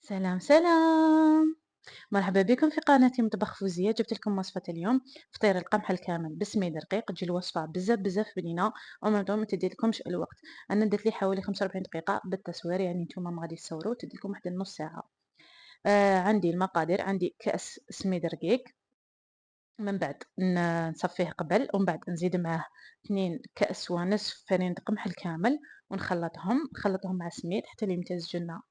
سلام سلام، مرحبا بكم في قناتي مطبخ فوزية. جبت لكم وصفة اليوم فطير القمح الكامل بسميد رقيق. تجي الوصفة بزاف بنينة ومن ما تديلكمش الوقت. انا درت لي حوالي 45 دقيقة بالتصوير، يعني نتوما ما غادي تصوروا تديلكم واحد النص ساعة. عندي المقادير، عندي كأس سميد رقيق، من بعد نصفيه قبل ومن بعد نزيد معاه 2 كأس ونصف فرينة قمح الكامل نخلطهم مع سميد حتى يمتزجوا لنا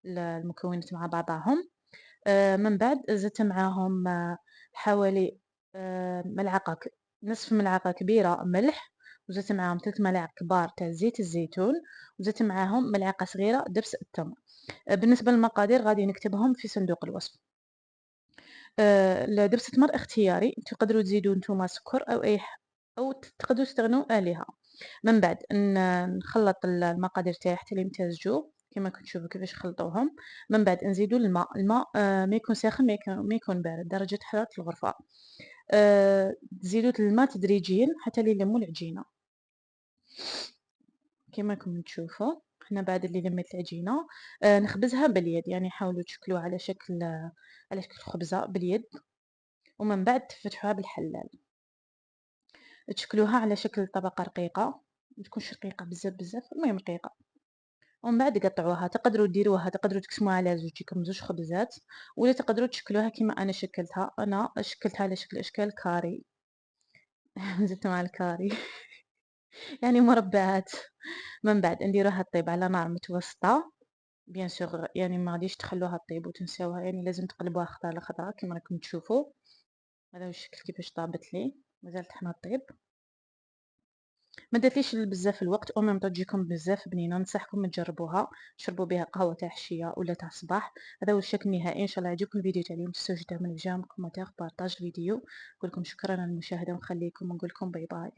المكونات مع بعضهم. من بعد زدت معاهم حوالي ملعقة نصف ملعقة كبيرة ملح، وزدت معاهم 3 ملاعق كبار تاع زيت الزيتون، وزدت معاهم ملعقة صغيرة دبس التمر. بالنسبة للمقادير غادي نكتبهم في صندوق الوصف. دبس التمر اختياري، تقدروا تزيدوا نتوما سكر أو أي أو تقدروا تستغنوا عليها. من بعد نخلّط المقادير تاعي حتى يمتزجوا كيما كنتم تشوفوا كيفاش خلطوهم. من بعد نزيدوا الماء ما يكون ساخن ما يكون بارد، درجة حرارة الغرفة. تزيدوا الماء تدريجيًا حتى يلموا العجينة. كيما راكم تشوفوا حنا بعد اللي لميت العجينة نخبزها باليد، يعني حاولوا تشكلوها على شكل خبزة باليد، ومن بعد تفتحوها بالحلال، تشكلوها على شكل طبقة رقيقة، ما تكونش رقيقة بزاف، المهم رقيقة. ومن بعد قطعوها، تقدروا تقسموها على زوج، تجيكم زوج خبزات، ولا تقدروا تشكلوها كيما أنا شكلتها على شكل أشكال كاري. زدت مع الكاري. يعني مربعات. من بعد نديروها طيب على نار متوسطة، بيان سور يعني ما غاديش تخلوها طيب وتنساوها، يعني لازم تقلبوها خطرة على خطرة كيما راكم تشوفوا. هذا هو الشكل كيفاش طابت لي، مازالت حنا طيب. ما داتليش بزاف الوقت او ميم طون تجيكم بزاف بنينه، ننصحكم تجربوها، تشربوا بها قهوه تاع العشيه ولا تاع الصباح. هذا هو الشكل النهائي. ان شاء الله يعجبكم الفيديو تاع اليوم، متنساوش تعملوا جيم كومونتير بارطاج الفيديو. نقول لكم شكرا على المشاهده ونخليكم ونقول لكم باي باي.